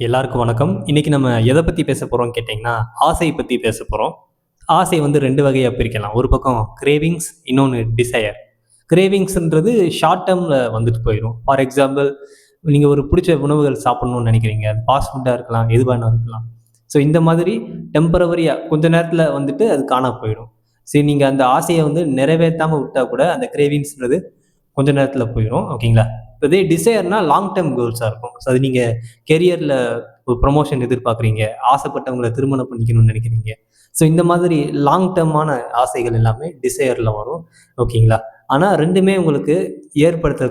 எல்லாருக்கும் வணக்கம். இன்னைக்கு நம்ம எத பத்தி பேச போறோம்னு கேட்டீங்கன்னா, ஆசை பத்தி பேச போறோம். ஆசை வந்து 2 வகையா பிரிக்கலாம். ஒரு பக்கம் கிரேவிங்ஸ், இன்னொன்னு டிசையர். கிரேவிங்ஸ்ன்றது ஷார்ட் டெர்ம்ல வந்துட்டு போயிரும். ஃபார் எக்ஸாம்பிள், நீங்க ஒரு புடிச்ச உணவுகள் சாப்பிடணும்னு நெனைக்கிறீங்க. அது ஃபாஸ்ட் ஃபுட்டா இருக்கலாம், எது வேணா இருக்கலாம். ஸோ இந்த மாதிரி டெம்பரவரியா கொஞ்ச நேரத்துல வந்துட்டு அது காணாம போயிடும். சரி, நீங்க அந்த ஆசைய வந்து நிறைவேத்தாம விட்டா கூட அந்த கிரேவிங்ஸ்ன்றது கொஞ்ச நேரத்துல போயிரும். ஓகேங்களா? இதே டிசையர்னா லாங் டெர்ம் கோல்ஸா இருக்கும். ஸோ அது நீங்க கெரியர்ல ஒரு ப்ரமோஷன் எதிர்பார்க்குறீங்க, ஆசைப்பட்டவங்கள திருமணம் பண்ணிக்கணும்னு நினைக்கிறீங்க. ஸோ இந்த மாதிரி லாங் டெர்மான ஆசைகள் எல்லாமே டிசையர்ல வரும். ஓகேங்களா? ஆனா 2மே உங்களுக்கு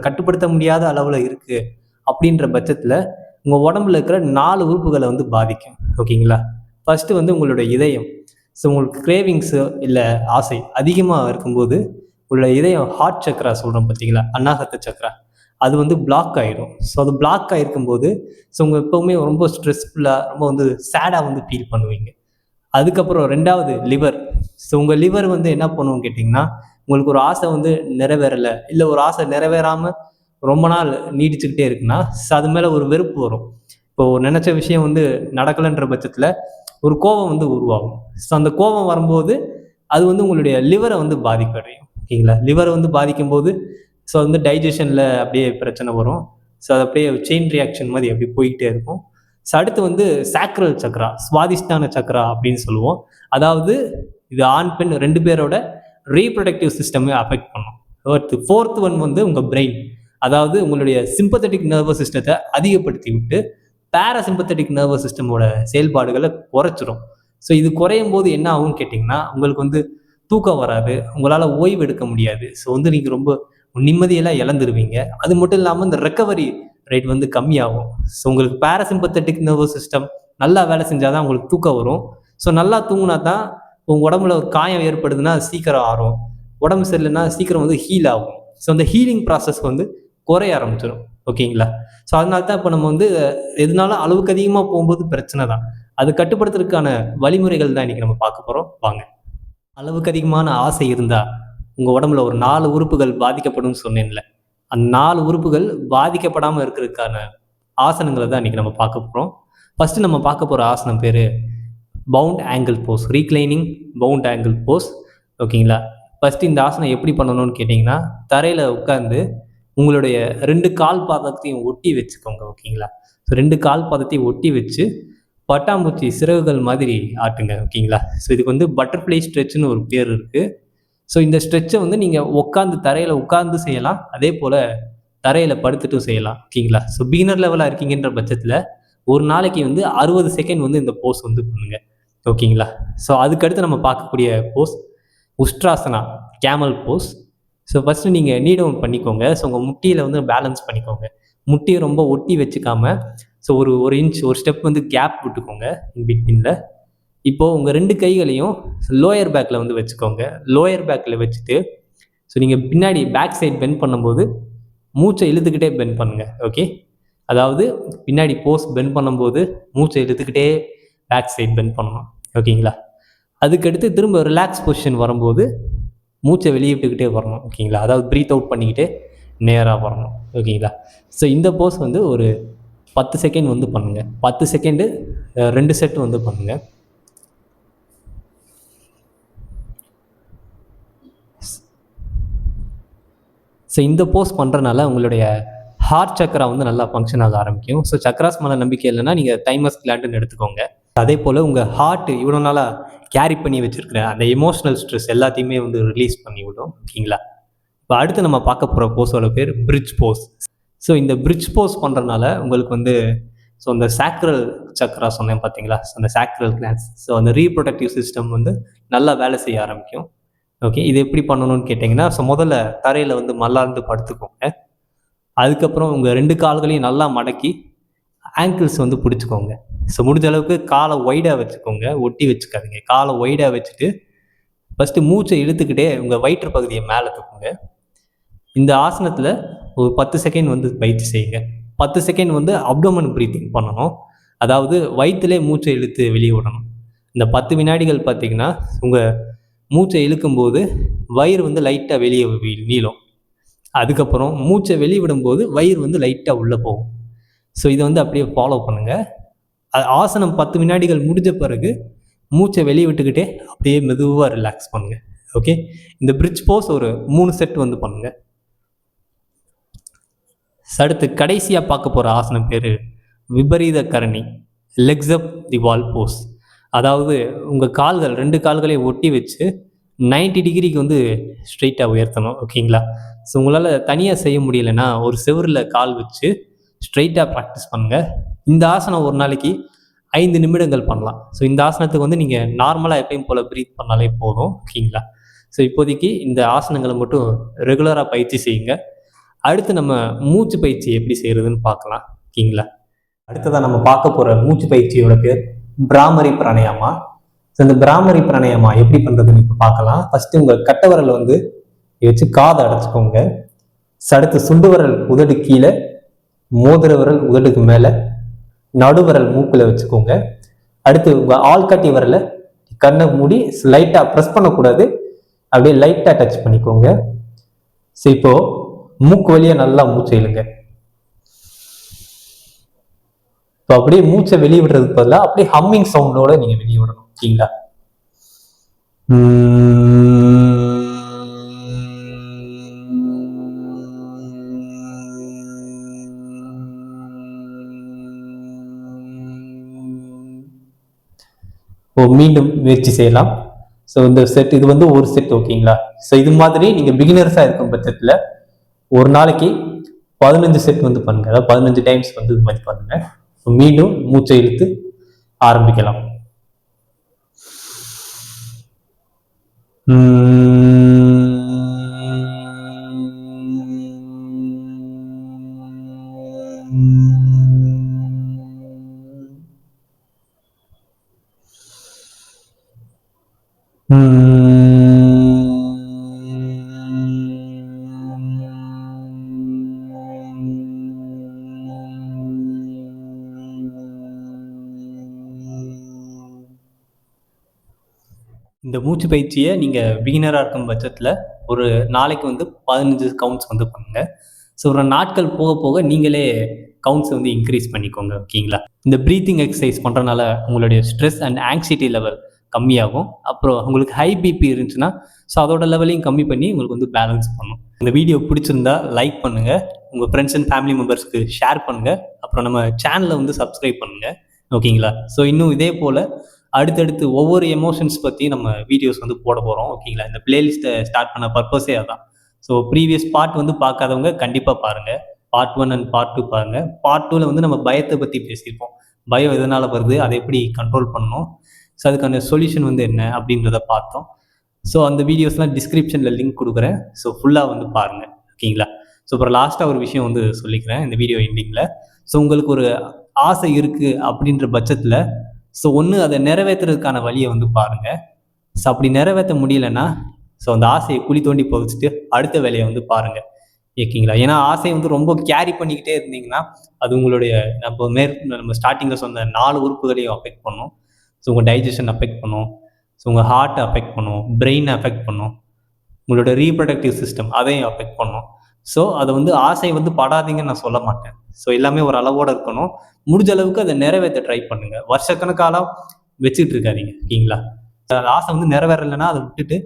கட்டுப்படுத்த முடியாத அளவுல இருக்கு அப்படின்ற பட்சத்துல, உங்க உடம்புல இருக்கிற 4 உறுப்புகள வந்து பாதிக்கும். ஓகேங்களா? ஃபர்ஸ்ட்டு வந்து உங்களோட இதயம். ஸோ உங்களுக்கு கிரேவிங்ஸ் இல்ல ஆசை அதிகமா இருக்கும்போது, உங்களோட இதயம் ஹார்ட் சக்ரா சொல்றோம் பார்த்தீங்களா? அநாகத்த சக்ரா. அது வந்து பிளாக் ஆயிரும். ஸோ அது பிளாக் ஆயிருக்கும்போது, ஸோ உங்க எப்பவுமே ரொம்ப ஸ்ட்ரெஸ்ஃபுல்லா, ரொம்ப வந்து சேடா வந்து ஃபீல் பண்ணுவீங்க. அதுக்கப்புறம் 2வது லிவர். ஸோ உங்க லிவர் வந்து என்ன பண்ணும்னு கேட்டீங்கன்னா, உங்களுக்கு ஒரு ஆசை வந்து நிறைவேறல, இல்ல ஒரு ஆசை நிறைவேறாம ரொம்ப நாள் நீடிச்சுக்கிட்டே இருக்குன்னா, அது மேல ஒரு வெறுப்பு வரும். இப்போ நெனச்ச விஷயம் வந்து நடக்கலன்ற பட்சத்துல, ஒரு கோவம் வந்து உருவாகும். ஸோ அந்த கோவம் வரும்போது, அது வந்து உங்களுடைய லிவர வந்து பாதிப்படையும். ஓகேங்களா? லிவர வந்து பாதிக்கும்போது, ஸோ வந்து டைஜஷன்ல அப்படியே பிரச்சனை வரும். ஸோ அது அப்படியே செயின் ரியாக்ஷன் மாரி அப்படியே போயிட்டே இருக்கும். ஸோ அடுத்து வந்து சாக்ரல் சக்ரா, சுவாதிஷ்டான சக்ரா அப்படின்னு சொல்லுவோம். அதாவது இது ஆண், பெண் 2 பேரோட ரீப்ரொடக்டிவ் சிஸ்டமே அஃபெக்ட் பண்ணும். அடுத்து 4த் ஒன் வந்து உங்க பிரெயின். அதாவது உங்களுடைய சிம்பத்தெட்டிக் நர்வஸ் சிஸ்டத்த அதிகப்படுத்தி விட்டு, பாராசிம்பத்தெட்டிக் நர்வஸ் சிஸ்டமோட செயல்பாடுகள குறைச்சிரும். ஸோ இது குறையும்போது என்ன ஆகும்னு கேட்டீங்கன்னா, உங்களுக்கு வந்து தூக்கம் வராது. உங்களால ஓய்வு எடுக்க முடியாது. ஸோ வந்து நீங்க ரொம்ப நிம்மதியெல்லாம் இழந்துருவீங்க. அது மட்டும் இல்லாம இந்த ரெக்கவரி ரேட் வந்து கம்மியாகும். ஸோ உங்களுக்கு பாராசிம்பத்தெட்டிக் நர்வஸ் சிஸ்டம் நல்லா வேலை செஞ்சா தான் உங்களுக்கு தூக்கம் வரும். ஸோ நல்லா தூங்குனா தான் உங்க உடம்புல ஒரு காயம் ஏற்படுதுன்னா அது சீக்கிரம் ஆறும். உடம்பு சரியில்லைன்னா சீக்கிரம் வந்து ஹீல் ஆகும். ஸோ அந்த ஹீலிங் ப்ராசஸ் வந்து குறைய ஆரம்பிச்சிடும். ஓகேங்களா? ஸோ அதனால தான் இப்போ நம்ம வந்து எதுனாலும் அளவுக்கு அதிகமா போகும்போது பிரச்சனை தான். அது கட்டுப்படுத்துறதுக்கான வழிமுறைகள் தான் இன்னைக்கு நம்ம பார்க்க போறோம். வாங்க. அளவுக்கு அதிகமான ஆசை இருந்தா, உங்க உடம்புல ஒரு 4 உறுப்புகள் பாதிக்கப்படும்னு சொன்னேன்ல. அந்த 4 உறுப்புகள் பாதிக்கப்படாம இருக்கிறதுக்கான ஆசனங்கள தான் இன்னைக்கு நம்ம பார்க்க போறோம். ஃபர்ஸ்ட்டு நம்ம பார்க்க போற ஆசனம் பேரு bound angle pose. Reclining bound angle pose. ஓகேங்களா? ஃபர்ஸ்ட்டு இந்த ஆசனம் எப்படி பண்ணணும்னு கேட்டீங்கன்னா, தரையில உட்கார்ந்து உங்களுடைய 2 கால் பாதத்தையும் ஒட்டி வச்சுக்கோங்க. ஓகேங்களா? ஸோ 2 கால் பாதத்தையும் ஒட்டி வச்சு, பட்டாம்பூச்சி சிறகுகள் மாதிரி ஆட்டுங்க. ஓகேங்களா? ஸோ இதுக்கு வந்து பட்டர்ஃப்ளை ஸ்ட்ரெச்ன்னு ஒரு பேர் இருக்கு. ஸோ இந்த ஸ்ட்ரெச்சை வந்து நீங்க தரையில உட்கார்ந்து செய்யலாம். அதே போல தரையில படுத்துட்டும் செய்யலாம். ஓகேங்களா? ஸோ பிகினர் லெவலா இருக்கீங்கன்ற பட்சத்துல, ஒரு நாளைக்கு வந்து 60 செகண்ட் வந்து இந்த போஸ் வந்து பண்ணுங்க. ஓகேங்களா? ஸோ அதுக்கடுத்து நம்ம பார்க்கக்கூடிய pose Ustrasana, camel pose. So first நீங்க நீ டவுன் பண்ணிக்கோங்க. ஸோ உங்க முட்டியில வந்து பேலன்ஸ் பண்ணிக்கோங்க. முட்டிய ரொம்ப ஒட்டி வச்சுக்காம, ஸோ ஒரு 1 இன்ச் ஒரு ஸ்டெப் வந்து கேப் விட்டுக்கோங்க இன் பிட்வீன்ல. இப்போ உங்க 2 கைகளையும் லோயர் பேக்ல வந்து வச்சுக்கோங்க. லோயர் பேக்ல வச்சுட்டு, ஸோ நீங்க பின்னாடி பேக் சைட் பெண்ட் பண்ணும்போது, மூச்ச இழுத்துக்கிட்டே பெண்ட் பண்ணுங்க. ஓகே. அதாவது பின்னாடி போஸ் பெண்ட் பண்ணும்போது, மூச்ச இழுத்துக்கிட்டே பேக் சைட் பெண்ட் பண்ணணும். ஓகேங்களா? அதுக்கடுத்து திரும்ப ரிலாக்ஸ் பொசிஷன் வரும்போது, மூச்ச வெளிய விட்டுக்கிட்டே வரணும். ஓகேங்களா? அதாவது பிரீத் அவுட் பண்ணிக்கிட்டே நேரா வரணும். ஓகேங்களா? ஸோ இந்த போஸ் வந்து ஒரு 10 செகண்ட் வந்து பண்ணுங்க. 10 செகண்டு 2 செட் வந்து பண்ணுங்க. ஸோ இந்த போஸ் பண்ணுறனால உங்களுடைய ஹார்ட் சக்கரா வந்து நல்லா ஃபங்க்ஷன் ஆக ஆரம்பிக்கும். ஸோ சக்ராஸ் மேலே நம்பிக்கை இல்லைன்னா நீங்கள் தைமஸ் கிளாண்டுன்னு எடுத்துக்கோங்க. அதே போல் உங்கள் ஹார்ட் இவ்வளோ நாளாக கேரி பண்ணி வச்சிருக்கிற அந்த எமோஷனல் ஸ்ட்ரெஸ் எல்லாத்தையுமே வந்து ரிலீஸ் பண்ணி விடும். ஓகேங்களா? இப்போ அடுத்து நம்ம பார்க்க போகிற போஸோட பேர் பிரிட்ஜ் போஸ். ஸோ இந்த பிரிட்ஜ் போஸ் பண்ணுறனால உங்களுக்கு வந்து ஸோ அந்த சாக்ரல் சக்ரா சொன்னேன் பார்த்தீங்களா? ஸோ அந்த சாக்ரல் கிளான்ஸ், ஸோ அந்த ரீப்ரொடக்டிவ் சிஸ்டம் வந்து நல்லா வேலை செய்ய ஆரம்பிக்கும். ஓகே. இது எப்படி பண்ணணும்னு கேட்டிங்கன்னா, ஸோ முதல்ல தரையில வந்து மல்லாந்து படுத்துக்கோங்க. அதுக்கப்புறம் உங்க 2 கால்களையும் நல்லா மடக்கி, ஆங்கிள்ஸ் வந்து பிடிச்சுக்கோங்க. ஸோ முடிஞ்ச அளவுக்கு கால ஒய்டா வச்சுக்கோங்க. ஒட்டி வச்சுக்காதீங்க. கால ஒய்டா வச்சுட்டு, ஃபர்ஸ்ட்டு மூச்ச இழுத்துக்கிட்டே உங்க வயிற்று பகுதிய மேல தூக்குங்க. இந்த ஆசனத்துல ஒரு 10 செகண்ட் வந்து பயிற்சி செய்யுங்க. 10 செகண்ட் வந்து அப்டோமன் பிரீத்திங் பண்ணணும். அதாவது வயித்திலே மூச்ச இழுத்து வெளிய விடணும். இந்த 10 வினாடிகள் பார்த்தீங்கன்னா, உங்க மூச்ச இழுக்கும்போது வயிறு வந்து லைட்டா வெளிய நீளும். அதுக்கப்புறம் மூச்ச வெளிய விடும்போது வயிறு வந்து லைட்டா உள்ள போகும். ஸோ இத வந்து அப்படியே ஃபாலோ பண்ணுங்க. ஆசனம் 10 வினாடிகள் முடிஞ்ச பிறகு மூச்சை வெளியே விட்டுக்கிட்டே அப்படியே மெதுவாக ரிலாக்ஸ் பண்ணுங்க. ஓகே, இந்த பிரிட்ஜ் போஸ் ஒரு 3 செட் வந்து பண்ணுங்க. அடுத்து கடைசியாக பார்க்க போகிற ஆசனம் பேர் விபரீத கரணி, லெக்ஸ் அப் தி வால் போஸ். அதாவது உங்கள் கால்கள் 2 கால்களையும் ஒட்டி வச்சு 90 டிகிரிக்கு வந்து ஸ்ட்ரெயிட்டாக உயர்த்தணும். ஓகேங்களா? ஸோ உங்களால் தனியாக செய்ய முடியலைன்னா ஒரு செவரில் கால் வச்சு ஸ்ட்ரெயிட்டாக ப்ராக்டிஸ் பண்ணுங்கள். இந்த ஆசனம் ஒரு நாளைக்கு 5 நிமிடங்கள் பண்ணலாம். ஸோ இந்த ஆசனத்துக்கு வந்து நீங்கள் நார்மலாக எப்பயும் போல் ப்ரீத் பண்ணாலே போதும். ஓகேங்களா? ஸோ இப்போதைக்கு இந்த ஆசனங்களை மட்டும் ரெகுலராக பயிற்சி செய்யுங்க. அடுத்து நம்ம மூச்சு பயிற்சி எப்படி செய்கிறதுன்னு பார்க்கலாம். ஓகேங்களா? அடுத்ததாக நம்ம பார்க்க போகிற மூச்சு பயிற்சியோட பேர் பிராமரி பிராணாயாமா. ஸோ இந்த பிராமரி பிராணாயாமா எப்படி பண்ணுறதுன்னு இப்போ பார்க்கலாம். ஃபஸ்ட்டு உங்கள் கட்டை விரலை வந்து வச்சு காதை அடைச்சிக்கோங்க. அடுத்து சுண்டு விரல் உதடு கீழே, மோதிர விரல் உதடுக்கு மேலே, நடுவிரல் மூக்கில் வச்சுக்கோங்க. அடுத்து உங்கள் ஆள்காட்டி விரலை கண்ணை மூடி லைட்டாக ப்ரெஸ் பண்ணக்கூடாது, அப்படியே லைட்டாக டச் பண்ணிக்கோங்க. ஸோ இப்போ மூக்கு வழியாக நல்லா மூச்சை இழுங்க. இப்போ அப்படியே மூச்சை வெளியே விடுறதுக்கு பதிலாக அப்படியே ஹம்மிங் சவுண்டோட நீங்கள் வெளியே விடணும். ஓகேங்களா? மீண்டும் முயற்சி செய்யலாம். ஸோ இந்த செட் இது வந்து ஒரு செட். ஓகேங்களா? ஸோ இது மாதிரி நீங்கள் பிகினர்ஸாக இருக்கும் பட்சத்தில் ஒரு நாளைக்கு 15 செட் வந்து பண்ணுங்க. அதாவது 15 டைம்ஸ் வந்து இது மாதிரி பண்ணுங்க. மீண்டும் மூச்சை இழுத்து ஆரம்பிக்கலாம். இந்த மூச்சு பயிற்சியை நீங்கள் பிகினராக இருக்கும் பட்சத்தில் ஒரு நாளைக்கு வந்து 15 கவுண்ட்ஸ் வந்து பண்ணுங்கள். ஸோ ஒரு நாட்கள் போக போக நீங்களே கவுண்ட்ஸ் வந்து இன்க்ரீஸ் பண்ணிக்கோங்க. ஓகேங்களா? இந்த ப்ரீத்திங் எக்ஸசைஸ் பண்ணுறதுனால உங்களுடைய ஸ்ட்ரெஸ் அண்ட் ஆங்ஸைட்டி லெவல் கம்மியாகும். அப்புறம் உங்களுக்கு ஹை பிபி இருந்துச்சுன்னா ஸோ அதோட லெவலையும் கம்மி பண்ணி உங்களுக்கு வந்து பேலன்ஸ் பண்ணும். இந்த வீடியோ பிடிச்சிருந்தா லைக் பண்ணுங்கள், உங்கள் ஃப்ரெண்ட்ஸ் அண்ட் ஃபேமிலி மெம்பர்ஸ்க்கு ஷேர் பண்ணுங்கள், அப்புறம் நம்ம சேனலை வந்து சப்ஸ்கிரைப் பண்ணுங்கள். ஓகேங்களா? ஸோ இன்னும் இதே போல் அடுத்தடுத்து ஒவ்வொரு எமோஷன்ஸ் பற்றி நம்ம வீடியோஸ் வந்து போட போகிறோம். ஓகேங்களா? இந்த பிளேலிஸ்ட்டை ஸ்டார்ட் பண்ண பர்பஸே அதான். ஸோ ப்ரீவியஸ் பார்ட் வந்து பார்க்காதவங்க கண்டிப்பாக பாருங்கள். பார்ட் 1 அண்ட் பார்ட் 2 பாருங்கள். பார்ட் 2ல் வந்து நம்ம பயத்தை பற்றி பேசியிருப்போம். பயம் எதனால் வருது, அதை எப்படி கண்ட்ரோல் பண்ணணும், ஸோ அதுக்கான சொல்யூஷன் வந்து என்ன அப்படின்றத பார்த்தோம். ஸோ அந்த வீடியோஸ்லாம் டிஸ்கிரிப்ஷனில் லிங்க் கொடுக்குறேன். ஸோ ஃபுல்லாக வந்து பாருங்கள். ஓகேங்களா? ஸோ அப்புறம் லாஸ்ட்டாக ஒரு விஷயம் வந்து சொல்லிக்கிறேன் இந்த வீடியோ எண்டிங்கில். ஸோ உங்களுக்கு ஒரு ஆசை இருக்குது அப்படின்ற பட்சத்தில் ஸோ ஒன்று அதை நிறைவேற்றுறதுக்கான வழியை வந்து பாருங்கள். ஸோ அப்படி நிறைவேற்ற முடியலைன்னா ஸோ அந்த ஆசையை குழி தோண்டி புதைச்சிட்டு அடுத்த வேலையை வந்து பாருங்கள். ஓகேங்களா? ஏன்னா ஆசையை வந்து ரொம்ப கேரி பண்ணிக்கிட்டே இருந்தீங்கன்னா அது உங்களுடைய நம்ம ஸ்டார்டிங்கில் சொன்ன 4 உறுப்புகளையும் அஃபெக்ட் பண்ணும். ஸோ உங்கள் டைஜஷன் அஃபெக்ட் பண்ணும், ஸோ உங்கள் ஹார்ட்டை அஃபெக்ட் பண்ணும், பிரெயினை அஃபெக்ட் பண்ணும், உங்களோட ரீப்ரொடக்டிவ் சிஸ்டம் அதையும் அஃபெக்ட் பண்ணும். ஸோ அதை வந்து ஆசை வந்து படாதீங்கன்னு நான் சொல்ல மாட்டேன். ஸோ எல்லாமே ஒரு அளவோடு இருக்கணும். முடிஞ்ச அளவுக்கு அதை நிறைவேற்ற ட்ரை பண்ணுங்க. வருஷக்கணக்காலம் வச்சுக்கிட்டு இருக்காதீங்க. ஓகேங்களா? அந்த ஆசை வந்து நிறைவேறலைன்னா அதை விட்டுட்டு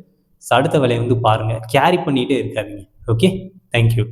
அடுத்த வேலையை வந்து பாருங்க. கேரி பண்ணிகிட்டே இருக்காதீங்க. Okay, thank you.